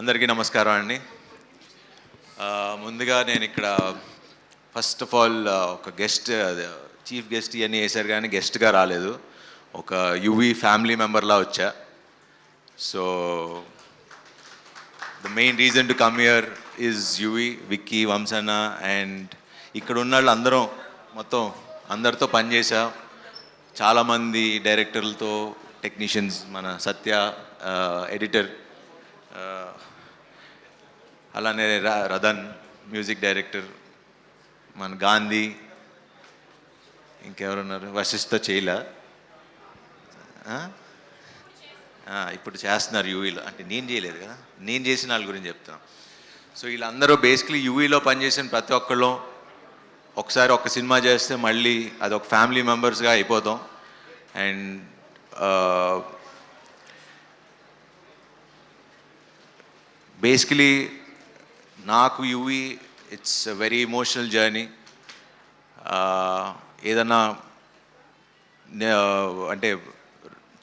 అందరికీ నమస్కారం అండి. ముందుగా నేను ఇక్కడ ఫస్ట్ ఆఫ్ ఆల్ ఒక గెస్ట్, చీఫ్ గెస్ట్ ఇవన్నీ వేశారు కానీ గెస్ట్గా రాలేదు, ఒక యువి ఫ్యామిలీ మెంబర్లా వచ్చా. So the main reason to come here is Yuvi, Vicky, వంశన్న అండ్ ఇక్కడ ఉన్న వాళ్ళు అందరం మొత్తం అందరితో పనిచేసా. చాలామంది డైరెక్టర్లతో, టెక్నీషియన్స్, మన సత్య ఎడిటర్, అలానే రదన్ మ్యూజిక్ డైరెక్టర్, మన గాంధీ, ఇంకెవరున్నారు, వశిష్ఠ చేయలా ఇప్పుడు చేస్తున్నారు యూవీలో. అంటే నేను చేయలేదు కదా, నేను చేసిన వాళ్ళ గురించి చెప్తాను. సో వీళ్ళందరూ బేసిక్లీ యూవీలో పనిచేసిన ప్రతి ఒక్కళ్ళు ఒకసారి ఒక సినిమా చేస్తే మళ్ళీ అది ఒక ఫ్యామిలీ మెంబర్స్గా అయిపోతాం. అండ్ బేసికలీ నాకు UV it's a very emotional journey. ఏదన్నా అంటే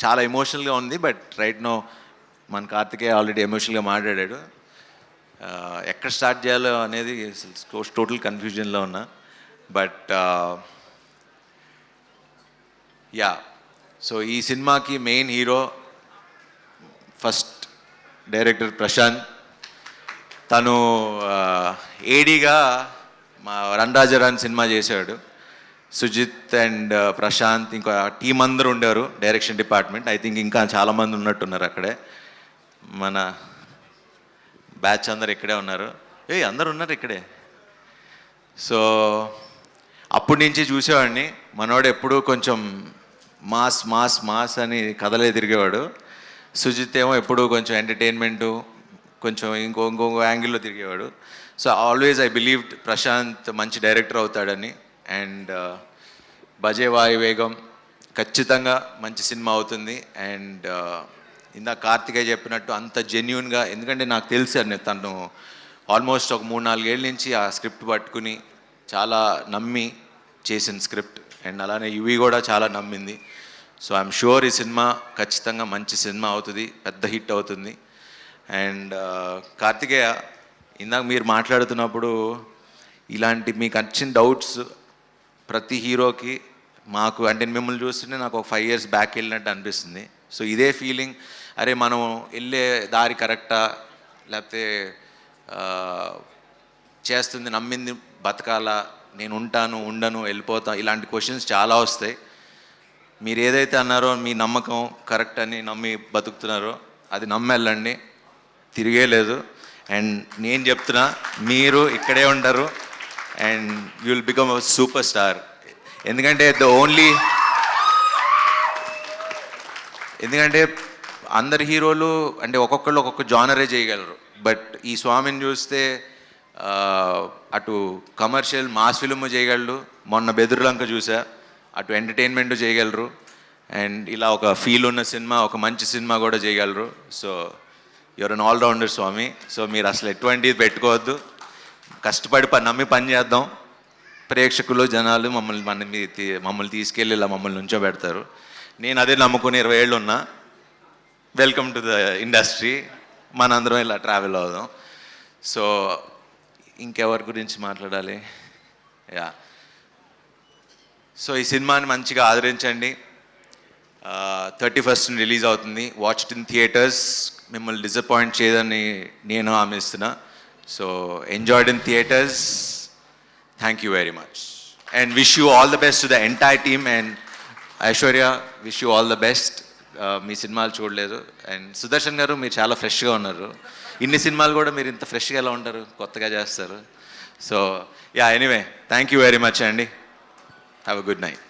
చాలా ఎమోషనల్గా ఉంది, బట్ రైట్ నో మన కార్తికేయ ఆల్రెడీ ఎమోషనల్గా మాట్లాడాడు. ఎక్కడ స్టార్ట్ చేయాలో అనేది టోటల్ కన్ఫ్యూజన్లో ఉన్నా. బట్ యా, సో ఈ సినిమాకి main hero first director Prashanth. తను ఏడీగా మా రణరాజరాన్ సినిమా చేశాడు. సుజిత్ అండ్ ప్రశాంత్ ఇంకా టీం అందరూ ఉండేవారు, డైరెక్షన్ డిపార్ట్మెంట్. ఐ థింక్ ఇంకా చాలామంది ఉన్నట్టున్నారు అక్కడే. మన బ్యాచ్ అందరు ఇక్కడే ఉన్నారు. అందరు ఉన్నారు ఇక్కడే. సో అప్పటి నుంచి చూసేవాడిని. మనోడు ఎప్పుడూ కొంచెం మాస్ మాస్ మాస్ అని కథలే తిరిగేవాడు. సుజిత్ ఏమో ఎప్పుడూ కొంచెం ఎంటర్టైన్మెంటు, కొంచెం ఇంకో యాంగిల్లో తిరిగేవాడు. So always I believed Prashanth మంచి డైరెక్టర్ అవుతాడని. అండ్ బజే వాయువేగం ఖచ్చితంగా మంచి సినిమా అవుతుంది. అండ్ ఇందాక కార్తికేయ చెప్పినట్టు అంత జెన్యున్గా, ఎందుకంటే నాకు తెలుసు అని తను ఆల్మోస్ట్ ఒక 3-4 ఏళ్ళ నుంచి ఆ స్క్రిప్ట్ పట్టుకుని చాలా నమ్మి చేసిన స్క్రిప్ట్. అండ్ అలానే యువి కూడా చాలా నమ్మింది. సో ఐఎమ్ షూర్ ఈ సినిమా ఖచ్చితంగా మంచి సినిమా అవుతుంది, పెద్ద హిట్ అవుతుంది. అండ్ కార్తికేయ, ఇందాక మీరు మాట్లాడుతున్నప్పుడు ఇలాంటి మీకు వచ్చిన డౌట్స్ ప్రతి హీరోకి, మాకు అంటే మిమ్మల్ని చూస్తుంటే నాకు ఒక 5 years బ్యాక్ వెళ్ళినట్టు అనిపిస్తుంది. సో ఇదే ఫీలింగ్, అరే మనం వెళ్ళే దారి కరెక్టా, లేకపోతే చేస్తుంది నమ్మింది బతకాలా, నేను ఉంటాను ఉండను వెళ్ళిపోతా, ఇలాంటి క్వశ్చన్స్ చాలా వస్తాయి. మీరు ఏదైతే అన్నారో మీ నమ్మకం కరెక్ట్ అని నమ్మి బతుకుతున్నారో అది నమ్మెళ్ళండి, తిరిగే లేదు. అండ్ నేను చెప్తున్నా, మీరు ఇక్కడే ఉంటారు and you will become a super star. ఎందుకంటే అందరు హీరోలు అంటే ఒక్కొక్కళ్ళు ఒక్కొక్క జానరే చేయగలరు. బట్ ఈ స్వామిని చూస్తే అటు కమర్షియల్ మాస్ ఫిల్మ్ చేయగలరు, మొన్న బెదురులంక చూసా, అటు ఎంటర్టైన్మెంట్ చేయగలరు, అండ్ ఇలా ఒక ఫీల్ ఉన్న సినిమా, ఒక మంచి సినిమా కూడా చేయగలరు. So your an all-rounder Swamy. So మీరు అసలు ఎటువంటిది పెట్టుకోవద్దు, కష్టపడి నమ్మి పని చేద్దాం. ప్రేక్షకులు, జనాలు మమ్మల్ని తీసుకెళ్ళి ఇలా మమ్మల్ని నుంచోబెడతారు. నేను అదే నమ్ముకుని 20 ఏళ్ళు ఉన్నా. Welcome to the industry. మనందరం ఇలా ట్రావెల్ అవుదాం. సో ఇంకెవరి గురించి మాట్లాడాలి? యా, సో ఈ సినిమాని మంచిగా ఆదరించండి. 31st రిలీజ్ అవుతుంది. Watch it in theatres. మిమ్మల్ని డిసప్పాయింట్ చేయదని నేను హామీ ఇస్తున్నా. So enjoyed in theatres. Thank you very much and wish you all the best to the entire team. And Aishwarya, wish you all the best. మీ సినిమాలు చూడలేదు. And Sudarshan గారు, మీరు చాలా ఫ్రెష్గా ఉన్నారు. ఇన్ని సినిమాలు కూడా మీరు ఇంత ఫ్రెష్గా ఎలా ఉంటారు, కొత్తగా చేస్తారు. So yeah, anyway thank you very much అండి. Have a good night.